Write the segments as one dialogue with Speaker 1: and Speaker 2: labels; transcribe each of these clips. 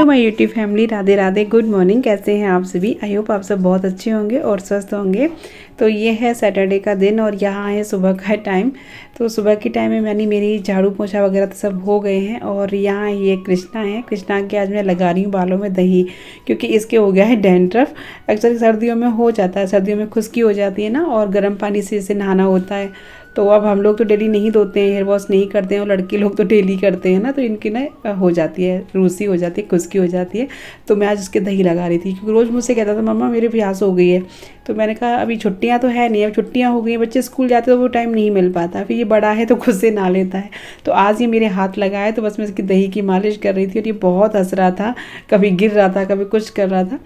Speaker 1: My YouTube family, Radhe Radhe, good morning. कैसे हैं आप सभी? आई होप आप सब बहुत अच्छे होंगे और स्वस्थ होंगे। तो ये है सैटरडे का दिन और यहाँ है सुबह का टाइम। तो सुबह के टाइम में मेरी झाड़ू पोछा वगैरह तो सब हो गए हैं। और यहाँ ये कृष्णा है, कृष्णा के आज मैं लगा रही हूँ बालों में दही, क्योंकि इसके हो गया है डैंड्रफ। अक्सर सर्दियों में हो जाता है, सर्दियों में खुश्की हो जाती है ना, और गर्म पानी से इसे नहाना होता है। तो अब हम लोग तो डेली नहीं धोते हैं, हेयर वॉश नहीं करते हैं, और लड़के लोग तो डेली करते हैं ना, तो इनकी ना हो जाती है, रूसी हो जाती है, खुश्की हो जाती है। तो मैं आज उसके दही लगा रही थी, क्योंकि रोज़ मुझसे कहता था मम्मा मेरे प्यास हो गई है। तो मैंने कहा अभी छुट्टियां तो है नहीं, अब छुट्टियां हो गई, बच्चे स्कूल जाते तो वो टाइम नहीं मिल पाता, फिर ये बड़ा है तो खुद से नहा लेता है। तो आज ये मेरे हाथ लगाए, तो बस मैं इसकी दही की मालिश कर रही थी, और ये बहुत हंस रहा था, कभी गिर रहा था, कभी कुछ कर रहा था।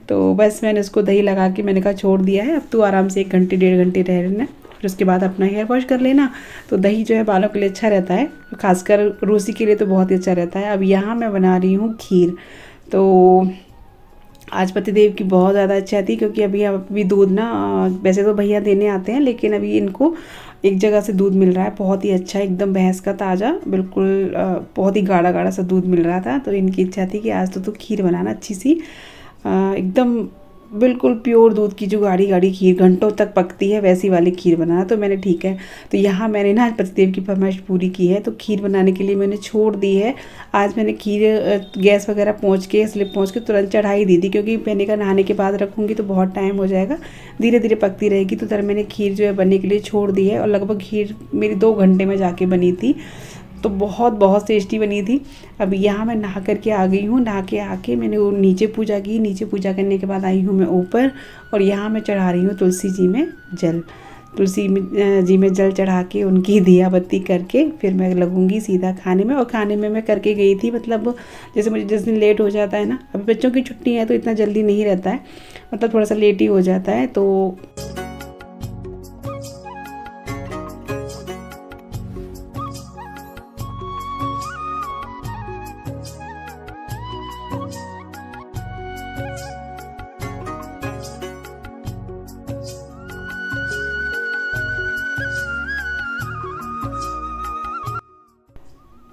Speaker 1: तो बस मैंने उसको दही लगा के मैंने कहा छोड़ दिया है, अब तू आराम से 1 घंटे 1.5 घंटे रह लेना, फिर उसके बाद अपना हेयर वॉश कर लेना। तो दही जो है बालों के लिए अच्छा रहता है, खासकर रूसी के लिए तो बहुत ही अच्छा रहता है। अब यहाँ मैं बना रही हूँ खीर। तो आज पतिदेव की बहुत ज़्यादा इच्छा थी, क्योंकि अभी दूध ना, वैसे तो भैया देने आते हैं, लेकिन अभी इनको एक जगह से दूध मिल रहा है, बहुत ही अच्छा, एकदम भैंस का ताज़ा, बिल्कुल बहुत ही गाढ़ा गाढ़ा सा दूध मिल रहा था। तो इनकी इच्छा थी कि आज तो खीर बनाना अच्छी सी, एकदम बिल्कुल प्योर दूध की जो गाढ़ी गाढ़ी खीर घंटों तक पकती है, वैसी वाली खीर बनाना। तो मैंने ठीक है, तो यहाँ मैंने ना आज पतिदेव की फरमाइश पूरी की है, तो खीर बनाने के लिए मैंने छोड़ दी है। आज मैंने खीर गैस वगैरह स्लिप पहुँच के तुरंत चढ़ाई दी थी, क्योंकि मैंने कहा नहाने के बाद रखूँगी तो बहुत टाइम हो जाएगा, धीरे धीरे पकती रहेगी। तो तरह मैंने खीर जो है बनने के लिए छोड़ दी है, और लगभग खीर मेरी 2 घंटे में जाके बनी थी, तो बहुत बहुत टेस्टी बनी थी। अभी यहाँ मैं नहा करके आ गई हूँ, नहा के आके मैंने वो नीचे पूजा की, नीचे पूजा करने के बाद आई हूँ मैं ऊपर, और यहाँ मैं चढ़ा रही हूँ तुलसी जी में जल। तुलसी जी में जल चढ़ा के उनकी दिया बत्ती करके फिर मैं लगूँगी सीधा खाने में। और खाने में मैं करके गई थी, मतलब जैसे मुझे जिस दिन लेट हो जाता है ना, अभी बच्चों की छुट्टी है तो इतना जल्दी नहीं रहता है, मतलब थोड़ा सा लेट ही हो जाता है।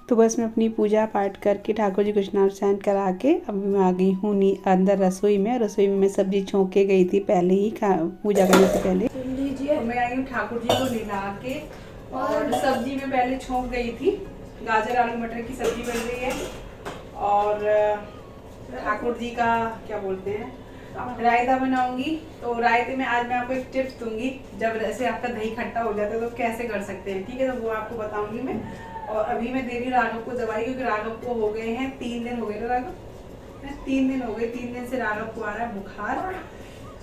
Speaker 1: तो बस मैं अपनी पूजा पाठ करके ठाकुर जी को स्नान स्नान करा के अभी मैं आ गई हूँ अंदर रसोई में। रसोई में मैं सब्जी छोंक के गई थी पहले ही, पूजा करने से पहले। तो मैं आई हूँ ठाकुर जी को नहा के, और सब्जी में पहले छोंक गई थी। गाजर आलू मटर की सब्जी बन रही है, और ठाकुर जी का क्या बोलते हैं, रायता बनाऊंगी। तो रायते में आज मैं आपको एक टिप्स दूंगी, जब ऐसे आपका दही खट्टा हो जाता है तो कैसे कर सकते हैं, ठीक है? तो वो आपको बताऊंगी मैं। और अभी मैं दे रही हूँ राघव को दवाई, क्योंकि राघव को हो गए हैं 3 दिन हो गए, तो राघव 3 दिन हो गए, 3 दिन से राघव को आ रहा है बुखार।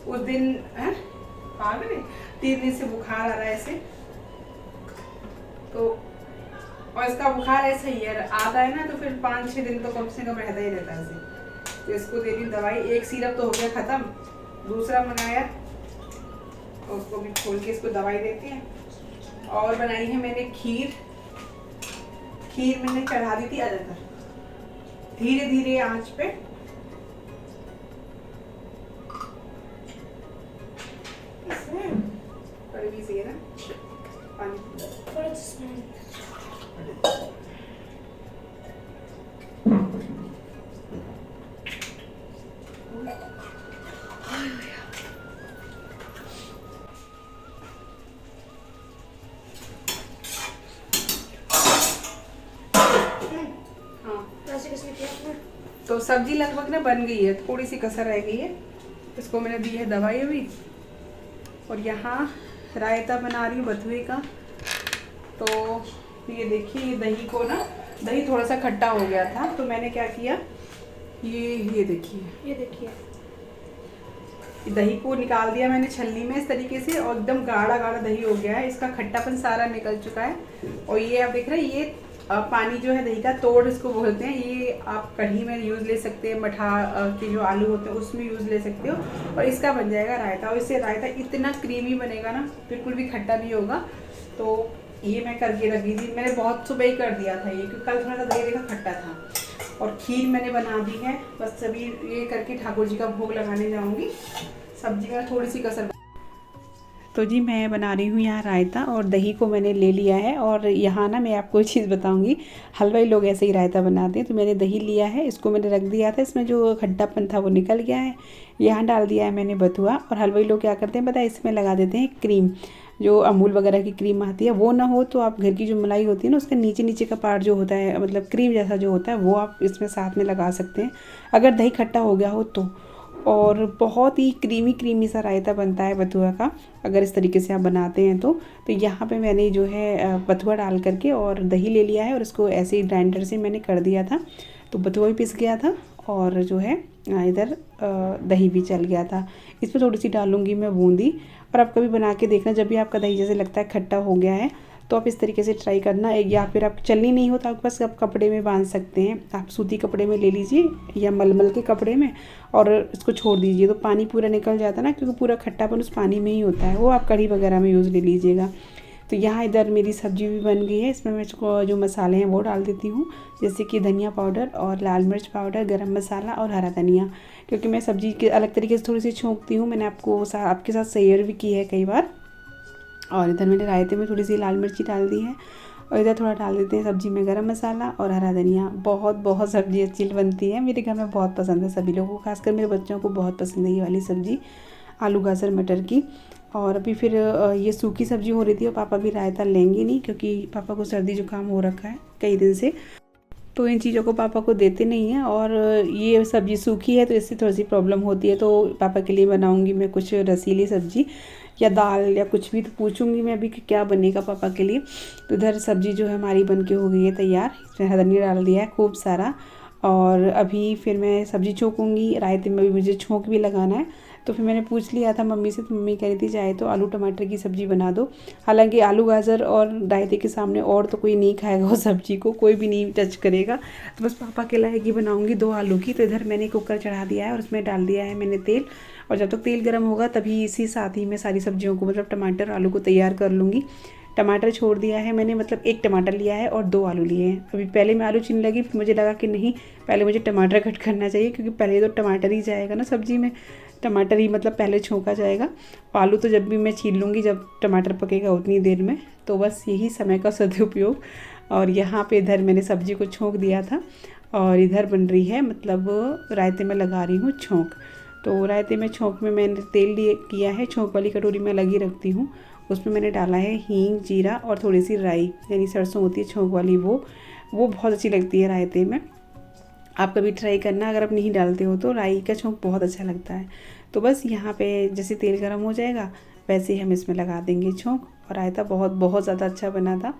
Speaker 1: उस दिन है 3 दिन से बुखार आ रहा है ऐसे, तो और इसका बुखार ऐसा ही है, आता है ना तो फिर 5-6 दिन तो कम से कम रहता ही रहता है ऐसे। तो इसको दे रही हूँ दवाई। एक सिरप तो हो गया खत्म, दूसरा मंगाया, तो उसको भी खोल के इसको दवाई देते हैं। और बनाई है मैंने खीर। खीर मैंने चढ़ा दी थी अदरक, धीरे धीरे आंच पे। कड़वी से ना पानी तो सब्जी लगभग ना बन गई है, थोड़ी सी कसर रह गई है, इसको मैंने दी है दवाई अभी। और यहाँ रायता बना रही हूँ बथुए का। तो ये देखिए, ये दही को ना, दही थोड़ा सा खट्टा हो गया था, तो मैंने क्या किया, ये देखिए दही को निकाल दिया मैंने छलनी में इस तरीके से, और एकदम गाढ़ा गाढ़ा दही हो गया है, इसका खट्टापन सारा निकल चुका है। और ये आप देख रहे हैं, ये पानी जो है दही का तोड़ इसको बोलते हैं, ये आप कढ़ी में यूज़ ले सकते हैं, मठा के जो आलू होते हैं उसमें यूज़ ले सकते हो, और इसका बन जाएगा रायता। और इससे रायता इतना क्रीमी बनेगा ना, बिल्कुल भी खट्टा नहीं होगा। तो ये मैं करके रख दी थी, मैंने बहुत सुबह ही कर दिया था ये, क्योंकि कल थोड़ा सा दही देखा खट्टा था। और खीर मैंने बना दी है, बस अभी ये करके ठाकुर जी का भोग लगाने जाऊँगी। सब्जी में थोड़ी सी कसर तो जी मैं बना रही हूँ यहाँ रायता और दही को मैंने ले लिया है। और यहाँ ना मैं आपको एक चीज़ बताऊँगी, हलवाई लोग ऐसे ही रायता बनाते हैं। तो मैंने दही लिया है, इसको मैंने रख दिया था, इसमें जो खट्टापन था वो निकल गया है। यहाँ डाल दिया है मैंने बथुआ। और हलवाई लोग क्या करते हैं पता है, इसमें लगा देते हैं क्रीम, जो अमूल वगैरह की क्रीम आती है। वो ना हो तो आप घर की जो मलाई होती है ना, उसका नीचे नीचे का पार्ट जो होता है, मतलब क्रीम जैसा जो होता है, वो आप इसमें साथ में लगा सकते हैं अगर दही खट्टा हो गया हो तो। और बहुत ही क्रीमी सा रायता बनता है बथुआ का, अगर इस तरीके से आप बनाते हैं तो यहाँ पे मैंने जो है बथुआ डाल करके और दही ले लिया है और इसको ऐसे ही ग्राइंडर से मैंने कर दिया था। तो बथुआ भी पिस गया था और जो है इधर दही भी चल गया था। इस पर थोड़ी सी डालूँगी मैं बूंदी। और आप कभी बना के देखना, जब भी आपका दही जैसे लगता है खट्टा हो गया है तो आप इस तरीके से ट्राई करना। या फिर आप चलनी नहीं हो तो आप बस आप कपड़े में बांध सकते हैं, आप सूती कपड़े में ले लीजिए या मलमल के कपड़े में और इसको छोड़ दीजिए, तो पानी पूरा निकल जाता है ना, क्योंकि पूरा खट्टापन उस पानी में ही होता है। वो आप कढ़ी वगैरह में यूज़ ले लीजिएगा। तो यहाँ इधर मेरी सब्जी भी बन गई है। इसमें मैं इसको जो मसाले हैं वो डाल देती हूँ, जैसे कि धनिया पाउडर और लाल मिर्च पाउडर, गरम मसाला और हरा धनिया। क्योंकि मैं सब्जी के अलग तरीके से थोड़ी सी छोंकती हूँ, मैंने आपके साथ शेयर भी की है कई बार। और इधर मैंने रायते में थोड़ी सी लाल मिर्ची डाल दी है और इधर थोड़ा डाल देते हैं सब्जी में गरम मसाला और हरा धनिया। बहुत सब्ज़ी अच्छी बनती है, मेरे घर में बहुत पसंद है सभी लोगों को, खासकर मेरे बच्चों को बहुत पसंद है ये वाली सब्ज़ी, आलू गाजर मटर की। और अभी फिर ये सूखी सब्ज़ी हो रही थी और पापा भी रायता लेंगे नहीं, क्योंकि पापा को सर्दी जुकाम हो रखा है कई दिन से, तो इन चीज़ों को पापा को देते नहीं हैं। और ये सब्ज़ी सूखी है तो इससे थोड़ी सी प्रॉब्लम होती है। तो पापा के लिए बनाऊंगी मैं कुछ रसीली सब्ज़ी या दाल या कुछ भी। तो पूछूंगी मैं अभी कि क्या बनेगा पापा के लिए। तो इधर सब्ज़ी जो है हमारी बन के हो गई है तैयार, इसमें हरा धनिया डाल दिया है खूब सारा। और अभी फिर मैं सब्ज़ी छोंकूंगी, रायते में भी मुझे छोंक भी लगाना है। तो फिर मैंने पूछ लिया था मम्मी से, तो मम्मी कह रही थी चाहे तो आलू टमाटर की सब्ज़ी बना दो। हालांकि आलू गाजर और रायते के सामने और तो कोई नहीं खाएगा उस सब्ज़ी को, कोई भी नहीं टच करेगा। तो बस पापा के लायक ही बनाऊंगी 2 आलू की। तो इधर मैंने कुकर चढ़ा दिया है और उसमें डाल दिया है मैंने तेल। और जब तक तेल गर्म होगा तभी इसी साथ ही मैं सारी सब्जियों को, मतलब टमाटर आलू को तैयार कर लूँगी। टमाटर छोड़ दिया है मैंने, मतलब 1 टमाटर लिया है और 2 आलू लिए हैं। अभी पहले मैं आलू छीलने लगी, फिर मुझे लगा कि नहीं, पहले मुझे टमाटर कट करना चाहिए, क्योंकि पहले तो टमाटर ही जाएगा ना सब्ज़ी में, टमाटर ही मतलब पहले छोंका जाएगा। आलू तो जब भी मैं छील लूँगी, जब टमाटर पकेगा उतनी देर में। तो बस यही समय का सदुपयोग। और यहाँ पे इधर मैंने सब्ज़ी को छोंक दिया था और इधर बन रही है, मतलब रायते में लगा रही हूँ छोंक। तो रायते में छोंक में मैंने तेल किया है, छोंक वाली कटोरी में लगी रखती हूँ। उसमें मैंने डाला है हींग, जीरा और थोड़ी सी राई, यानी सरसों होती है छोंक वाली, वो बहुत अच्छी लगती है रायते में। आप कभी ट्राई करना, अगर आप नहीं डालते हो तो राई का छोंक बहुत अच्छा लगता है। तो बस यहाँ पे जैसे तेल गर्म हो जाएगा वैसे ही हम इसमें लगा देंगे छोंक। और रायता बहुत ज़्यादा अच्छा बना था,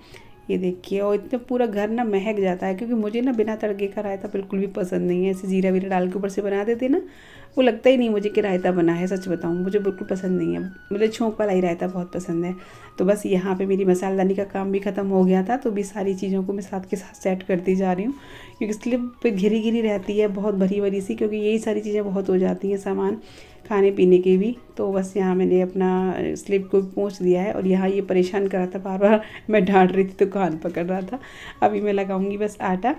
Speaker 1: ये देखिए। और इतना पूरा घर ना महक जाता है, क्योंकि मुझे ना बिना तड़के का रायता बिल्कुल भी पसंद नहीं है। ऐसे जीरा वीरा डाल के ऊपर से बना देते ना, वो लगता ही नहीं मुझे कि रायता बना है। सच बताऊँ, मुझे बिल्कुल पसंद नहीं है, मुझे छोंक वाला ही रायता बहुत पसंद है। तो बस यहाँ पे मेरी मसालेदानी का काम भी ख़त्म हो गया था, तो भी सारी चीज़ों को मैं साथ के साथ सेट करती जा रही हूँ, क्योंकि स्लिप घिरी रहती है बहुत भरी सी, क्योंकि यही सारी चीज़ें बहुत हो जाती हैं सामान खाने पीने के भी। तो बस यहाँ मैंने अपना स्लिप को पहुँच दिया है। और यहाँ ये परेशान कर रहा था बार, मैं डांट रही थी तो कान पकड़ रहा था। अभी मैं लगाऊंगी बस आटा।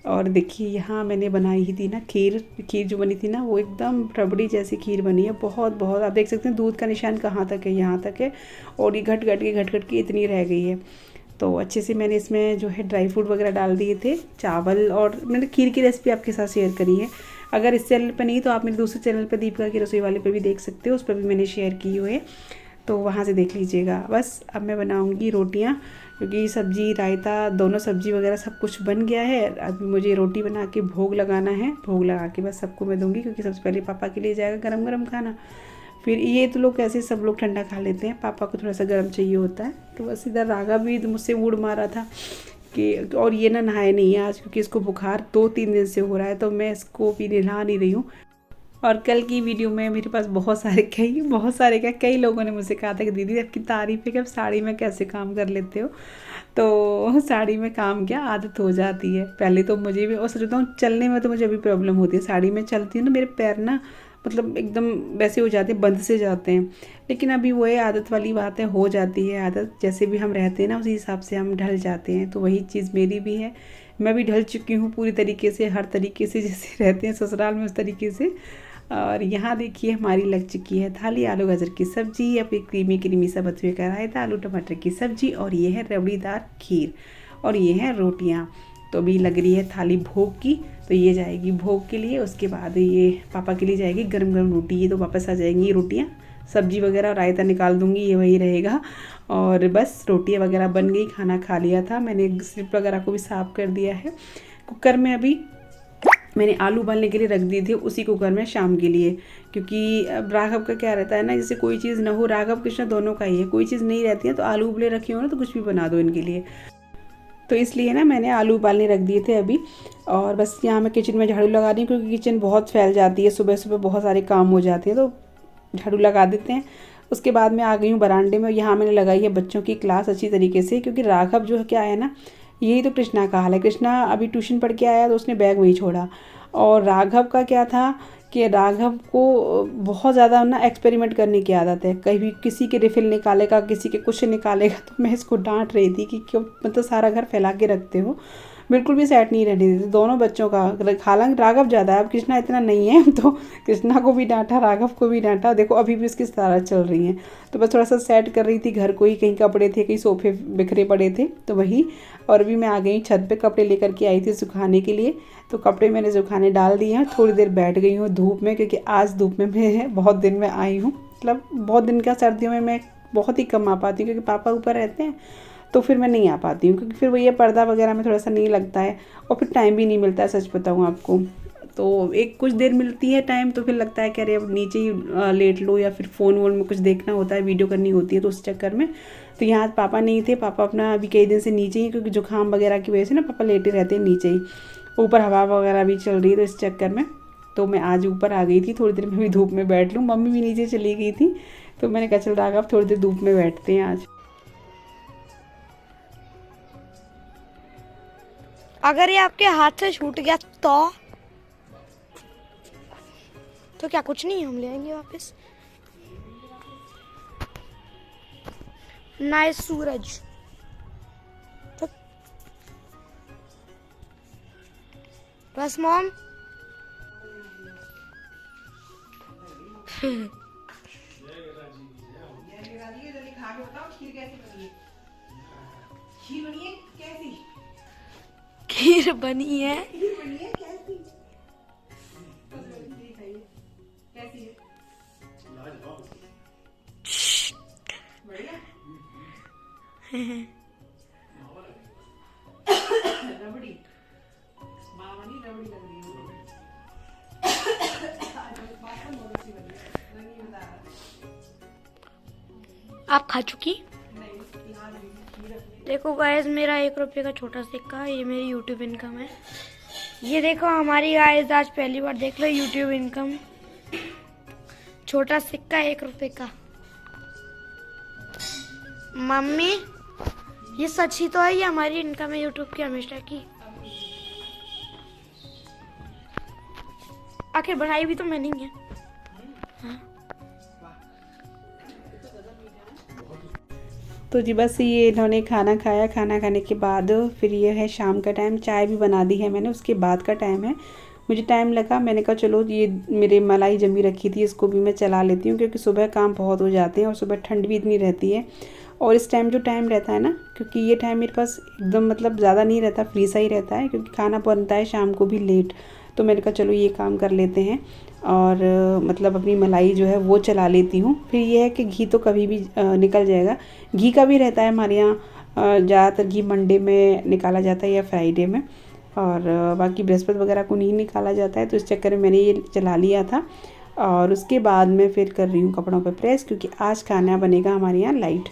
Speaker 1: और देखिए यहाँ मैंने बनाई ही थी ना खीर जो बनी थी ना, वो एकदम रबड़ी जैसी खीर बनी है, बहुत आप देख सकते हैं दूध का निशान कहाँ तक है, यहाँ तक है। और ये घट के इतनी रह गई है। तो अच्छे से मैंने इसमें जो है ड्राई फ्रूट वगैरह डाल दिए थे, चावल। और मैंने खीर की रेसिपी आपके साथ शेयर करी है, अगर इस चैनल पर नहीं तो आप मेरे दूसरे चैनल पर दीपिका की रसोई वाले पे भी देख सकते हो, उस पर भी मैंने शेयर की हुई है, तो वहाँ से देख लीजिएगा। बस अब मैं बनाऊँगी रोटियाँ, क्योंकि सब्जी रायता दोनों सब्जी वगैरह सब कुछ बन गया है। अभी मुझे रोटी बना के भोग लगाना है, भोग लगा के बस सबको मैं दूँगी, क्योंकि सबसे पहले पापा के लिए जाएगा गरम खाना। फिर ये तो लोग कैसे सब लोग ठंडा खा लेते हैं, पापा को थोड़ा सा गर्म चाहिए होता है। तो बस इधर रागा भी मुझसे मूड मारा था कि, और ये ना नहाए नहीं है आज, क्योंकि इसको बुखार 2-3 दिन से हो रहा है, तो मैं इसको भी नहा नहीं रही हूँ। और कल की वीडियो में मेरे पास बहुत सारे कई लोगों ने मुझसे कहा था कि दीदी आपकी तारीफ़ है कि आप साड़ी में कैसे काम कर लेते हो। तो साड़ी में काम क्या, आदत हो जाती है। पहले तो मुझे भी, और सच बताऊँ चलने में तो मुझे अभी प्रॉब्लम होती है, साड़ी में चलती हूँ ना मेरे पैर ना मतलब एकदम वैसे हो जाते हैं, बंद से जाते हैं। लेकिन अभी वो आदत वाली बात है, हो जाती है आदत, जैसे भी हम रहते हैं ना उसी हिसाब से हम ढल जाते हैं। तो वही चीज़ मेरी भी है, मैं भी ढल चुकी हूँ पूरी तरीके से, हर तरीके से जैसे रहते हैं ससुराल में उस तरीके से। और यहाँ देखिए हमारी लग चुकी है थाली, आलू गाजर की सब्जी या फिर क्रीमी क्रीमी सा बथुए का रायता, आलू टमाटर की सब्जी, और ये है रबड़ीदार खीर, और ये है रोटियाँ। तो अभी लग रही है थाली भोग की, तो ये जाएगी भोग के लिए। उसके बाद ये पापा के लिए जाएगी गरम गरम रोटी। ये तो वापस आ जाएंगी रोटियाँ, सब्जी वगैरह और रायता निकाल दूँगी, ये वही रहेगा। और बस रोटियाँ वगैरह बन गई, खाना खा लिया था मैंने, स्लिप वगैरह को भी साफ़ कर दिया है। कुकर में अभी मैंने आलू उबालने के लिए रख दी थी उसी कुकर में शाम के लिए, क्योंकि अब राघव का क्या रहता है ना, जैसे कोई चीज़ ना हो, राघव कृष्णा दोनों का ही है, कोई चीज़ नहीं रहती है तो आलू उबले रखे हो ना तो कुछ भी बना दो इनके लिए। तो इसलिए ना मैंने आलू उबालने रख दिए थे अभी। और बस यहाँ मैं किचन में झाड़ू लगा रही हूँ, क्योंकि किचन बहुत फैल जाती है, सुबह सुबह बहुत सारे काम हो जाते हैं, तो झाड़ू लगा देते हैं। उसके बाद मैं आ गई हूँ बरामदे में। यहाँ मैंने लगाई है बच्चों की क्लास अच्छी तरीके से, क्योंकि राघव जो क्या है ना, यही तो कृष्णा का हाल है। कृष्णा अभी ट्यूशन पढ़ के आया तो उसने बैग वहीं छोड़ा, और राघव का क्या था कि राघव को बहुत ज़्यादा ना एक्सपेरिमेंट करने की आदत है, कहीं किसी के रिफिल निकालेगा, किसी के कुछ निकालेगा। तो मैं इसको डांट रही थी कि क्यों मतलब सारा घर फैला के रखते हो, बिल्कुल भी सेट नहीं रहने देते दोनों बच्चों का। हालांकि राघव ज़्यादा है, अब कृष्णा इतना नहीं है, तो कृष्णा को भी डांटा, राघव को भी डांटा। देखो अभी भी उसकी सारा चल रही हैं। तो बस थोड़ा सा सेट कर रही थी घर को ही, कहीं कपड़े थे, कहीं सोफे बिखरे पड़े थे, तो वही। और अभी मैं आ गई छत पे, कपड़े लेकर के आई थी सुखाने के लिए। तो कपड़े मैंने सुखाने डाल दिए हैं, थोड़ी देर बैठ गई हूँ धूप में, क्योंकि आज धूप में मैं बहुत दिन में आई हूँ। मतलब बहुत दिन का सर्दियों में मैं बहुत ही कम आ पाती हूँ, क्योंकि पापा ऊपर रहते हैं, तो फिर मैं नहीं आ पाती हूँ, क्योंकि फिर वो ये पर्दा वगैरह में थोड़ा सा नहीं लगता है, और फिर टाइम भी नहीं मिलता है, सच बताऊँ आपको। तो एक कुछ देर मिलती है टाइम, तो फिर लगता है कि अरे अब नीचे ही लेट लो, या फिर फ़ोन वोन में कुछ देखना होता है, वीडियो करनी होती है, तो उस चक्कर में। तो यहाँ पापा नहीं थे, पापा अपना अभी कई दिन से नीचे ही, क्योंकि जुकाम वगैरह की वजह से ना पापा लेटे रहते हैं नीचे ही, ऊपर हवा वगैरह भी चल रही है, तो इस चक्कर में तो मैं आज ऊपर आ गई थी, थोड़ी देर में भी धूप में बैठ लूँ। मम्मी भी नीचे चली गई थी, तो मैंने कहा चल राघव थोड़ी देर धूप में बैठते हैं आज।
Speaker 2: अगर ये आपके हाथ से छूट गया तो क्या, कुछ नहीं, हम ले आएंगे वापस। नाइस सूरज। तो बस मॉम। खीर बनी है।
Speaker 1: रबड़ी मामा नहीं, रबड़ी लग रही है।
Speaker 2: आप खा चुकी? देखो गाइस, मेरा 1 रुपये का छोटा सिक्का, ये मेरी यूट्यूब इनकम है। ये देखो हमारी गाइस, आज पहली बार देख लो यूट्यूब इनकम, छोटा सिक्का 1 रुपये का। मम्मी ये सच ही तो है, ये हमारी इनकम है यूट्यूब की हमेशा की। आखिर बनाई भी तो मैंने ही है। हाँ।
Speaker 1: तो जी बस ये इन्होंने खाना खाया, खाना खाने के बाद फिर ये है शाम का टाइम, चाय भी बना दी है मैंने, उसके बाद का टाइम है। मुझे टाइम लगा, मैंने कहा चलो ये मेरे मलाई जमी रखी थी, इसको भी मैं चला लेती हूँ, क्योंकि सुबह काम बहुत हो जाते हैं और सुबह ठंड भी इतनी रहती है। और इस टाइम जो टाइम रहता है ना, क्योंकि ये टाइम मेरे पास एकदम मतलब ज़्यादा नहीं रहता, फ्री सा ही रहता है, क्योंकि खाना बनता है शाम को भी लेट। तो मैंने कहा चलो ये काम कर लेते हैं, और मतलब अपनी मलाई जो है वो चला लेती हूँ। फिर ये है कि घी तो कभी भी निकल जाएगा, घी का भी रहता है हमारे यहाँ, ज़्यादातर घी मंडे में निकाला जाता है या फ्राइडे में, और बाकी बृहस्पति वगैरह को नहीं निकाला जाता है। तो इस चक्कर में मैंने ये चला लिया था। और उसके बाद मैं फिर कर रही हूँ कपड़ों पे प्रेस, क्योंकि आज खाना बनेगा हमारे यहाँ लाइट।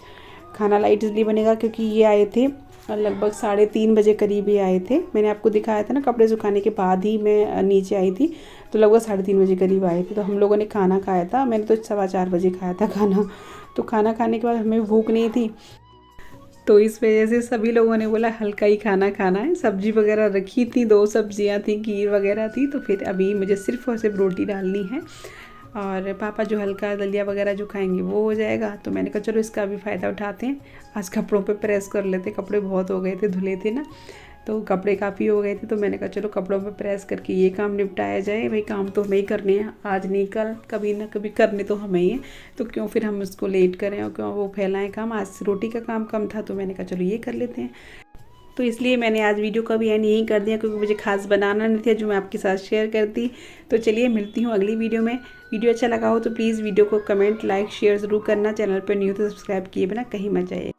Speaker 1: खाना लाइट इसलिए बनेगा क्योंकि ये आए थे लगभग 3:30 बजे करीब ही आए थे। मैंने आपको दिखाया था ना, कपड़े सुखाने के बाद ही मैं नीचे आई थी, तो लगभग 3:30 बजे करीब आए थे। तो हम लोगों ने खाना खाया था, मैंने तो 4:15 बजे खाया था खाना। तो खाना खाने के बाद हमें भूख नहीं थी, तो इस वजह से सभी लोगों ने बोला हल्का ही खाना खाना है। सब्जी वगैरह रखी थी, 2 सब्जियां थी, खीर वगैरह थी, तो फिर अभी मुझे सिर्फ और सिर्फ रोटी डालनी है। और पापा जो हल्का दलिया वगैरह जो खाएंगे वो हो जाएगा। तो मैंने कहा चलो इसका भी फ़ायदा उठाते हैं, आज कपड़ों पे प्रेस कर लेते, कपड़े बहुत हो गए थे, धुले थे ना। तो कपड़े काफ़ी हो गए थे, तो मैंने कहा चलो कपड़ों पे प्रेस करके ये काम निपटाया जाए। भाई काम तो हमें ही करने हैं, आज नहीं कल कभी ना कभी करने तो हमें ही है, तो क्यों फिर हम उसको लेट करें और क्यों वो फैलाएं काम। आज रोटी का काम कम था तो मैंने कहा चलो ये कर लेते हैं। तो इसलिए मैंने आज वीडियो का भी एंड यही कर दिया, क्योंकि मुझे खास बनाना नहीं था जो मैं आपके साथ शेयर करती। तो चलिए मिलती हूँ अगली वीडियो में। वीडियो अच्छा लगा हो तो प्लीज़ वीडियो को कमेंट, लाइक, शेयर ज़रूर करना। चैनल पर न्यू तो सब्सक्राइब किए बिना कहीं मत जाइए।